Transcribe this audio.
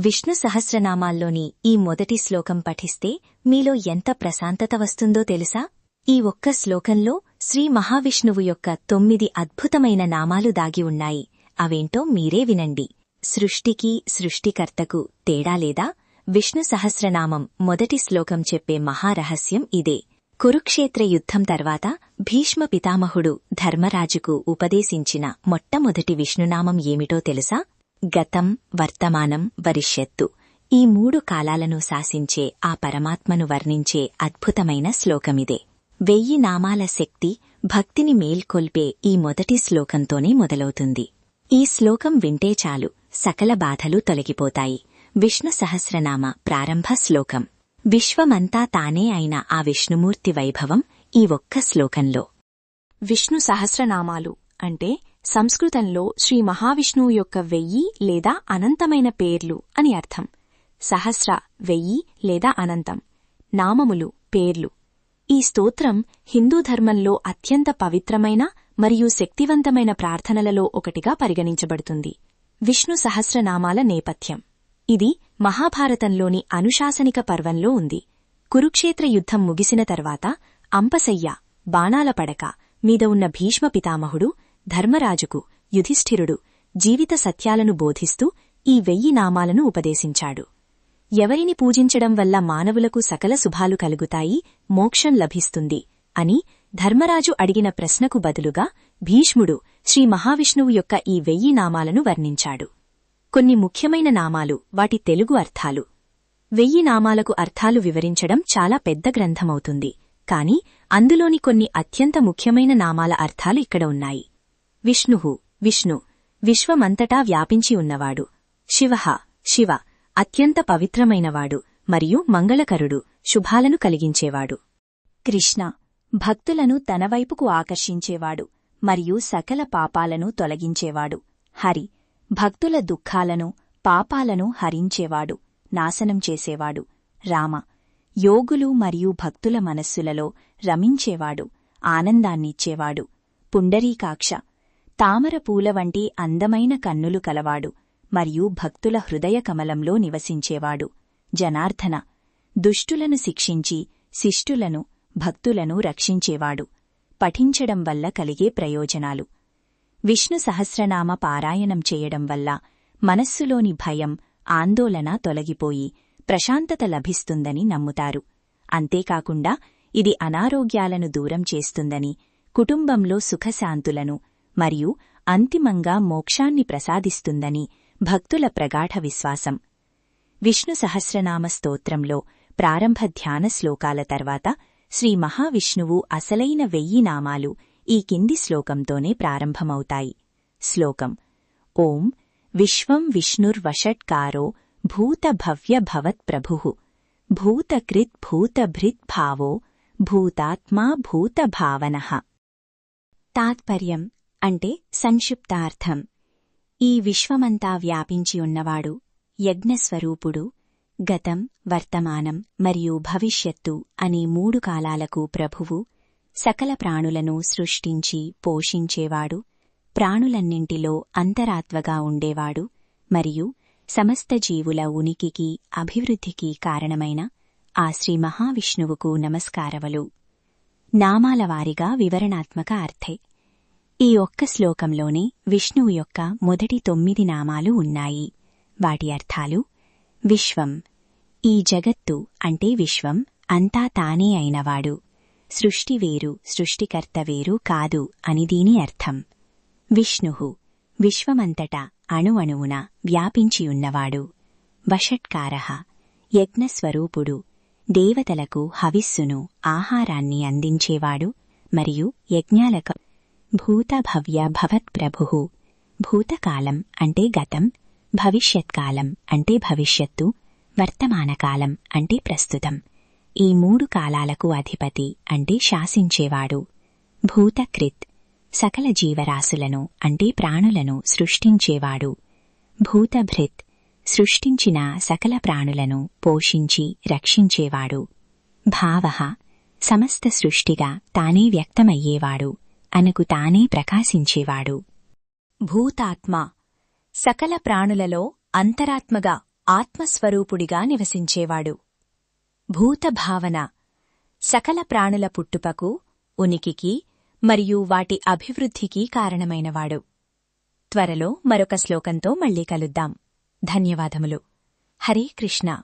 విష్ణు సహస్రనామాల్లోని ఈ మొదటి శ్లోకం పఠిస్తే మీలో ఎంత ప్రశాంతత వస్తుందో తెలుసా? ఈ ఒక్క శ్లోకంలో శ్రీ మహావిష్ణువు యొక్క 9 అద్భుతమైన నామాలు దాగి ఉన్నాయి. అవేంటో మీరే వినండి. సృష్టికి సృష్టికర్తకు తేడా లేదా? విష్ణు సహస్రనామం మొదటి శ్లోకం చెప్పే మహారహస్యం ఇదే. కురుక్షేత్ర యుద్ధం తర్వాత భీష్మ పితామహుడు ధర్మరాజుకు ఉపదేశించిన మొట్టమొదటి విష్ణునామం ఏమిటో తెలుసా? గతం, వర్తమానం, భవిష్యత్తు ఈ 3 కాలాలను శాసించే ఆ పరమాత్మను వర్ణించే అద్భుతమైన శ్లోకమిదే. 1000 నామాల శక్తి భక్తిని మేల్కొల్పే ఈ మొదటి శ్లోకంతోనే మొదలవుతుంది. ఈ శ్లోకం వింటే చాలు సకల బాధలు తొలగిపోతాయి. విష్ణు సహస్రనామ ప్రారంభ శ్లోకం. విశ్వమంతా తానే అయిన ఆ విష్ణుమూర్తి వైభవం ఈ ఒక్క శ్లోకంలో. విష్ణు సహస్రనామాలు అంటే సంస్కృతంలో శ్రీ మహావిష్ణువు యొక్క 1000 లేదా అనంతమైన పేర్లు అని అర్థం. సహస్ర 1000 లేదా అనంతం, నామములు పేర్లు. ఈ స్తోత్రం హిందూ ధర్మంలో అత్యంత పవిత్రమైన మరియు శక్తివంతమైన ప్రార్థనలలో ఒకటిగా పరిగణించబడుతుంది. విష్ణు సహస్రనామాల నేపథ్యం. ఇది మహాభారతంలోని అనుశాసనిక పర్వంలో ఉంది. కురుక్షేత్ర యుద్ధం ముగిసిన తర్వాత అంపశయ్య, బాణాల పడక మీద ఉన్న భీష్మ పితామహుడు ధర్మరాజుకు యుధిష్ఠిరుడు జీవిత సత్యాలను బోధిస్తూ ఈ 1000 నామాలను ఉపదేశించాడు. ఎవరిని పూజించడం వల్ల మానవులకు సకల శుభాలు కలుగుతాయి, మోక్షం లభిస్తుంది అని ధర్మరాజు అడిగిన ప్రశ్నకు బదులుగా భీష్ముడు శ్రీ మహావిష్ణువు యొక్క ఈ 1000 నామాలను వర్ణించాడు. కొన్ని ముఖ్యమైన నామాలు, వాటి తెలుగు అర్థాలు. 1000 నామాలకు అర్థాలు వివరించడం చాలా పెద్ద గ్రంథమవుతుంది, కాని అందులోని కొన్ని అత్యంత ముఖ్యమైన నామాల అర్థాలు ఇక్కడ ఉన్నాయి. విష్ణుః విష్ణు, విశ్వమంతటా వ్యాపించి ఉన్నవాడు. శివః శివ, అత్యంత పవిత్రమైనవాడు మరియు మంగళకరుడు, శుభాలను కలిగించేవాడు. కృష్ణ, భక్తులను తనవైపుకు ఆకర్షించేవాడు మరియు సకల పాపాలను తొలగించేవాడు. హరి, భక్తుల దుఃఖాలను పాపాలను హరించేవాడు, నాశనం చేసేవాడు. రామ, యోగులు మరియు భక్తుల మనస్సులలో రమించేవాడు, ఆనందాన్నిచ్చేవాడు. పుండరీకాక్ష, తామర పూల వంటి అందమైన కన్నులు కలవాడు మరియు భక్తుల హృదయ కమలంలో నివసించేవాడు. జనార్దన, దుష్టులను శిక్షించి శిష్టులను భక్తులను రక్షించేవాడు. పఠించడం వల్ల కలిగే ప్రయోజనాలు. విష్ణు సహస్రనామ పారాయణం చేయడం వల్ల మనస్సులోని భయం, ఆందోళన తొలగిపోయి ప్రశాంతత లభిస్తుందని నమ్ముతారు. అంతేకాకుండా ఇది అనారోగ్యాలను దూరం చేస్తుందని, కుటుంబంలో సుఖశాంతులను మరియు అంతిమంగా మోక్షాన్ని ప్రసాదిస్తుందని భక్తుల ప్రగాఢ విశ్వాసం. విష్ణు సహస్రనామ స్తోత్రంలో ప్రారంభ ధ్యాన శ్లోకాల తర్వాత శ్రీ మహావిష్ణువు అసలైన 1000 నామాలు ఈ కింది శ్లోకంతోనే ప్రారంభమవుతాయి. శ్లోకం. ఓం విశ్వం విష్ణుర్వషట్కారో భూతభవ్య భవత్ప్రభుః భూతకృత్ భూతభృత్ భావో భూతాత్మా భూతభావనః. తాత్పర్యం అంటే సంక్షిప్తార్థం. ఈ విశ్వమంతా వ్యాపించి ఉన్నవాడు, యజ్ఞస్వరూపుడు, గతం, వర్తమానం మరియు భవిష్యత్తు అనే 3 కాలాలకు ప్రభువు, సకల ప్రాణులను సృష్టించి పోషించేవాడు, ప్రాణులన్నింటిలో అంతరాత్మగా ఉండేవాడు మరియు సమస్త జీవుల ఉనికికి అభివృద్ధికి కారణమైన ఆ శ్రీ మహావిష్ణువుకు నమస్కారములు. నామాల వారిగా వివరణాత్మక అర్థే. ఈ ఒక్క శ్లోకంలోనే విష్ణువు యొక్క మొదటి 9 నామాలు ఉన్నాయి. వాటి అర్థాలు. విశ్వం, ఈ జగత్తు అంటే విశ్వం అంతా తానే అయినవాడు. సృష్టి వేరు, సృష్టికర్త వేరు కాదు అని దీని అర్థం. విష్ణుః, విశ్వమంతటా అణువణువున వ్యాపించియున్నవాడు. వషట్కారః, యజ్ఞస్వరూపుడు, దేవతలకు హవిస్సును ఆహారాన్ని అందించేవాడు మరియు యజ్ఞాలకు. భూతభవ్య భవత్ప్రభుః, భూతకాలం అంటే గతం, భవిష్యత్కాలం అంటే భవిష్యత్తు, వర్తమానకాలం అంటే ప్రస్తుతం. ఈ 3 కాలాలకు అధిపతి అంటే శాసించేవాడు. భూతకృత్, సకల జీవరాశులను అంటే ప్రాణులను సృష్టించేవాడు. భూతభృత్, సృష్టించిన సకల ప్రాణులను పోషించి రక్షించేవాడు. భావః, సమస్త సృష్టిగా తానే వ్యక్తమయ్యేవాడు, అనకు తానే ప్రకాశించేవాడు. భూతాత్మ, సకల ప్రాణులలో అంతరాత్మగా ఆత్మస్వరూపుడిగా నివసించేవాడు. భూతభావన సకల ప్రాణుల పుట్టుపకు, ఉనికికి మరియు వాటి అభివృద్ధికి కారణమైనవాడు. త్వరలో మరొక శ్లోకంతో మళ్ళీ కలుద్దాం. ధన్యవాదములు. హరే కృష్ణ.